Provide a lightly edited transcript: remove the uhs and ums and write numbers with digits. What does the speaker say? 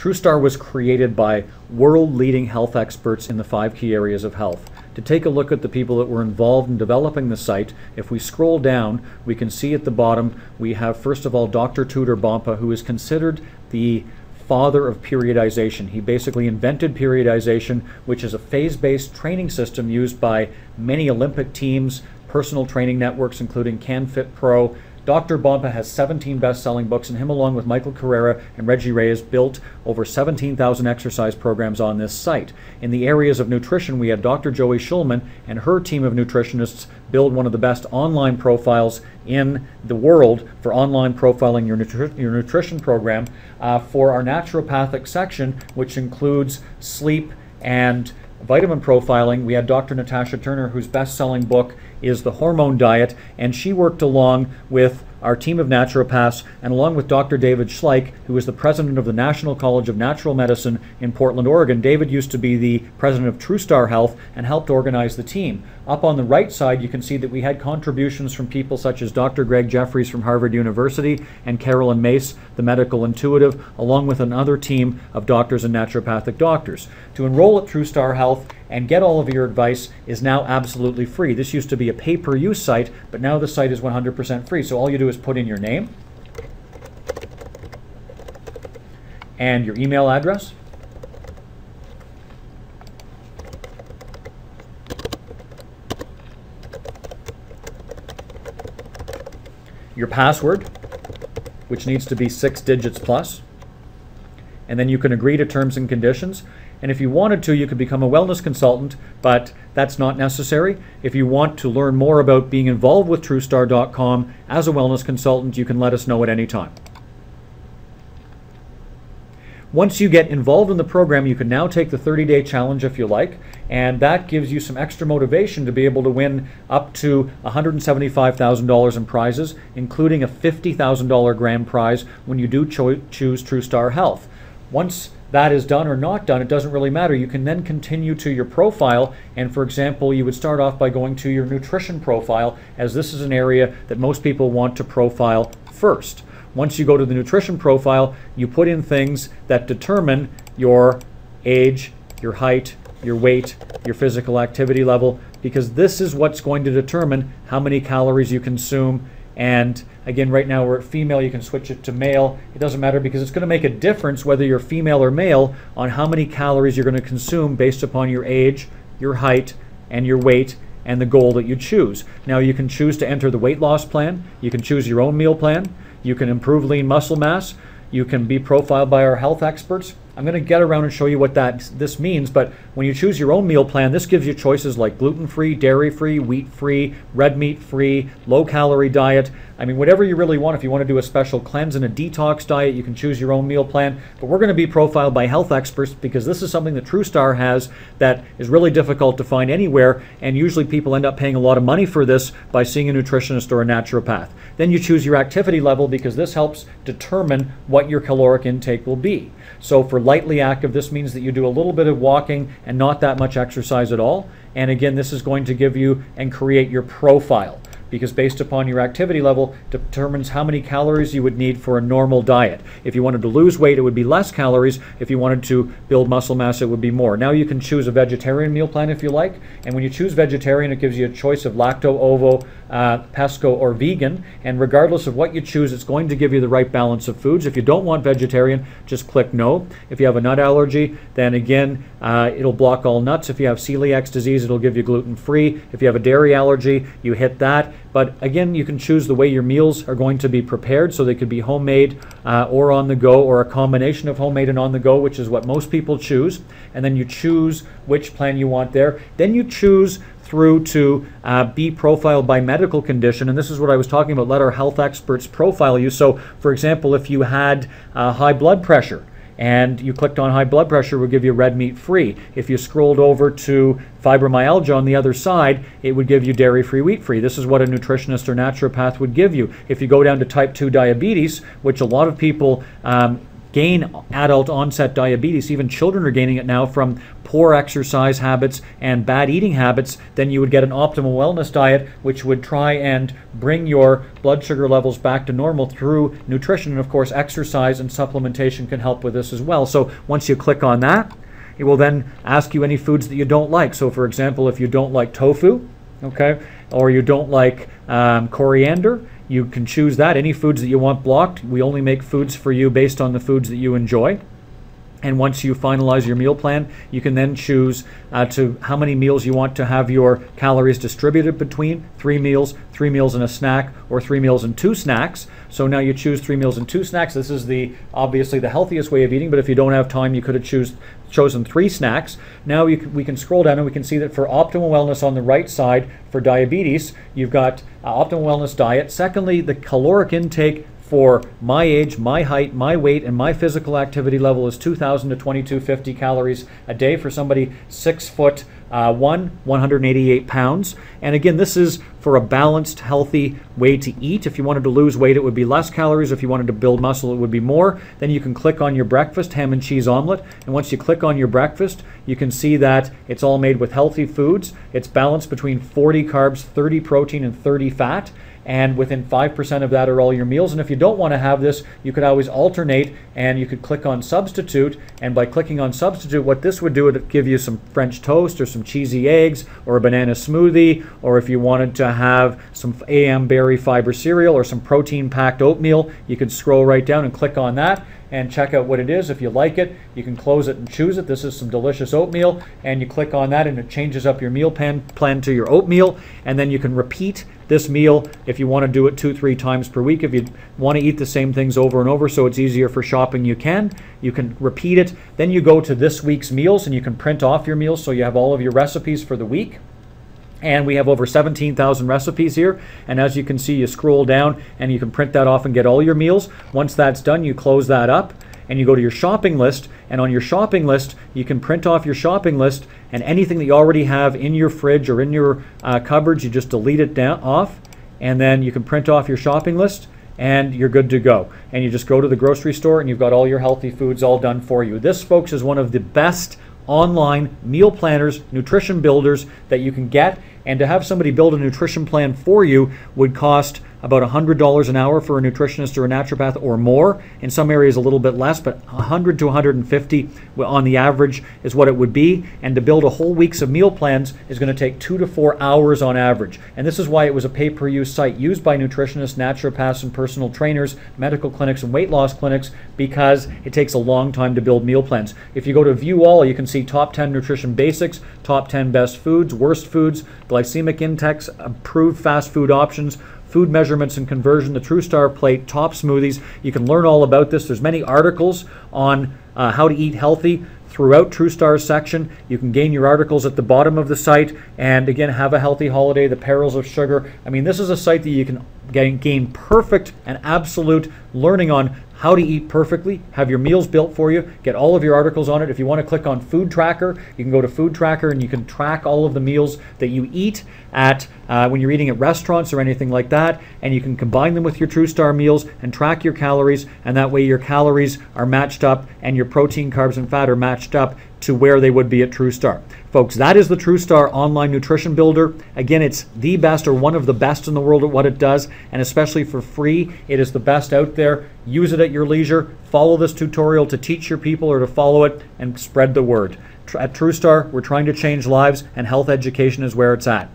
Truestar was created by world-leading health experts in the 5 key areas of health. To take a look at the people that were involved in developing the site, if we scroll down, we can see at the bottom we have, first of all, Dr. Tudor Bompa, who is considered the father of periodization. He basically invented periodization, which is a phase-based training system used by many Olympic teams, personal training networks, including CanFit Pro. Dr. Bompa has 17 best-selling books, and him along with Michael Carrera and Reggie Reyes built over 17,000 exercise programs on this site. In the areas of nutrition, we had Dr. Joey Schulman and her team of nutritionists build one of the best online profiles in the world for online profiling your nutrition program for our naturopathic section, which includes sleep and vitamin profiling. We had Dr. Natasha Turner, whose best-selling book is The Hormone Diet, and she worked along with our team of naturopaths and along with Dr. David Schleich, who is the president of the National College of Natural Medicine in Portland, Oregon. David used to be the president of Truestar Health and helped organize the team. Up on the right side, you can see that we had contributions from people such as Dr. Greg Jeffries from Harvard University and Carolyn Mace, the medical intuitive, along with another team of doctors and naturopathic doctors. To enroll at Truestar Health and get all of your advice is now absolutely free. This used to be a pay-per-use site, but now the site is 100% free. So all you do is put in your name and your email address, your password, which needs to be 6 digits plus, and then you can agree to terms and conditions. And if you wanted to, you could become a wellness consultant, but that's not necessary. If you want to learn more about being involved with Truestar.com as a wellness consultant, you can let us know at any time. Once you get involved in the program, you can now take the 30-day challenge if you like, and that gives you some extra motivation to be able to win up to $175,000 in prizes, including a $50,000 grand prize when you do choose Truestar Health. Once that is done or not done, it doesn't really matter. You can then continue to your profile, and for example, you would start off by going to your nutrition profile, as this is an area that most people want to profile first. Once you go to the nutrition profile, you put in things that determine your age, your height, your weight, your physical activity level, because this is what's going to determine how many calories you consume. And again, right now we're at female, you can switch it to male. It doesn't matter because it's going to make a difference whether you're female or male on how many calories you're going to consume based upon your age, your height, and your weight, and the goal that you choose. Now you can choose to enter the weight loss plan, you can choose your own meal plan, you can improve lean muscle mass, you can be profiled by our health experts. I'm going to get around and show you what this means, but when you choose your own meal plan, this gives you choices like gluten-free, dairy-free, wheat-free, red meat-free, low-calorie diet. I mean, whatever you really want. If you want to do a special cleanse and a detox diet, you can choose your own meal plan. But we're going to be profiled by health experts because this is something that Truestar has that is really difficult to find anywhere, and usually people end up paying a lot of money for this by seeing a nutritionist or a naturopath. Then you choose your activity level because this helps determine what your caloric intake will be. So for lightly active, this means that you do a little bit of walking and not that much exercise at all. And again, this is going to give you and create your profile, because based upon your activity level determines how many calories you would need for a normal diet. If you wanted to lose weight, it would be less calories. If you wanted to build muscle mass, it would be more. Now you can choose a vegetarian meal plan if you like, and when you choose vegetarian, it gives you a choice of lacto, ovo, pesco, or vegan, and regardless of what you choose, it's going to give you the right balance of foods. If you don't want vegetarian, just click no. If you have a nut allergy, then again, it'll block all nuts. If you have celiac disease, it'll give you gluten-free. If you have a dairy allergy, you hit that. But again, you can choose the way your meals are going to be prepared, so they could be homemade or on the go, or a combination of homemade and on the go, which is what most people choose. And then you choose which plan you want there. Then you choose through to be profiled by medical condition, and this is what I was talking about. Let our health experts profile you. So for example, if you had high blood pressure, and you clicked on high blood pressure, will give you red meat free. If you scrolled over to fibromyalgia on the other side, it would give you dairy free, wheat free. This is what a nutritionist or naturopath would give you. If you go down to type 2 diabetes, which a lot of people gain adult onset diabetes, even children are gaining it now from poor exercise habits and bad eating habits, then you would get an optimal wellness diet, which would try and bring your blood sugar levels back to normal through nutrition. And of course, exercise and supplementation can help with this as well. So once you click on that, it will then ask you any foods that you don't like. So for example, if you don't like tofu, okay, or you don't like coriander, you can choose that. Any foods that you want blocked, we only make foods for you based on the foods that you enjoy. And once you finalize your meal plan, you can then choose to how many meals you want to have your calories distributed between: 3 meals and a snack, or 3 meals and 2 snacks. So now you choose 3 meals and 2 snacks. This is obviously the healthiest way of eating, but if you don't have time, you could have chosen 3 snacks. Now we can scroll down and we can see that for optimal wellness on the right side, for diabetes, you've got optimal wellness diet. Secondly, the caloric intake for my age, my height, my weight, and my physical activity level is 2,000 to 2,250 calories a day for somebody 6'1", 188 pounds. And again, this is for a balanced, healthy way to eat. If you wanted to lose weight, it would be less calories. If you wanted to build muscle, it would be more. Then you can click on your breakfast, ham and cheese omelet. And once you click on your breakfast, you can see that it's all made with healthy foods. It's balanced between 40 carbs, 30 protein, and 30 fat. And within 5% of that are all your meals. And if you don't want to have this, you could always alternate, and you could click on substitute. And by clicking on substitute, what this would do, it would give you some French toast or some cheesy eggs or a banana smoothie, or if you wanted to have some AM berry fiber cereal or some protein packed oatmeal, you could scroll right down and click on that and check out what it is. If you like it, you can close it and choose it. This is some delicious oatmeal, and you click on that and it changes up your meal plan to your oatmeal. And then you can repeat this meal if you want to do it 2-3 times per week. If you want to eat the same things over and over so it's easier for shopping, you can repeat it. Then you go to this week's meals and you can print off your meals so you have all of your recipes for the week. And we have over 17,000 recipes here. And as you can see, you scroll down and you can print that off and get all your meals. Once that's done, you close that up and you go to your shopping list. And on your shopping list, you can print off your shopping list, and anything that you already have in your fridge or in your cupboards, you just delete it off. And then you can print off your shopping list and you're good to go. And you just go to the grocery store and you've got all your healthy foods all done for you. This, folks, is one of the best online meal planners, nutrition builders that you can get. And to have somebody build a nutrition plan for you would cost about $100 an hour for a nutritionist or a naturopath, or more. In some areas a little bit less, but $100 to $150 on the average is what it would be. And to build a whole week's of meal plans is going to take 2 to 4 hours on average. And this is why it was a pay-per-use site used by nutritionists, naturopaths, and personal trainers, medical clinics, and weight loss clinics, because it takes a long time to build meal plans. If you go to view all, you can see top 10 nutrition basics, top 10 best foods, worst foods, glycemic index, approved fast food options, food measurements and conversion, the Truestar plate, top smoothies. You can learn all about this. There's many articles on how to eat healthy throughout Truestar's section. You can gain your articles at the bottom of the site. And again, have a healthy holiday, the perils of sugar. I mean, this is a site that you can gain perfect and absolute learning on how to eat perfectly, have your meals built for you, get all of your articles on it. If you want to click on Food Tracker, you can go to Food Tracker and you can track all of the meals that you eat at when you're eating at restaurants or anything like that, and you can combine them with your Truestar meals and track your calories, and that way your calories are matched up and your protein, carbs, and fat are matched up to where they would be at Truestar. Folks, that is the Truestar Online Nutrition Builder. Again, it's the best, or one of the best in the world at what it does, and especially for free, it is the best out there. Use it at your leisure. Follow this tutorial to teach your people or to follow it and spread the word. At Truestar, we're trying to change lives, and health education is where it's at.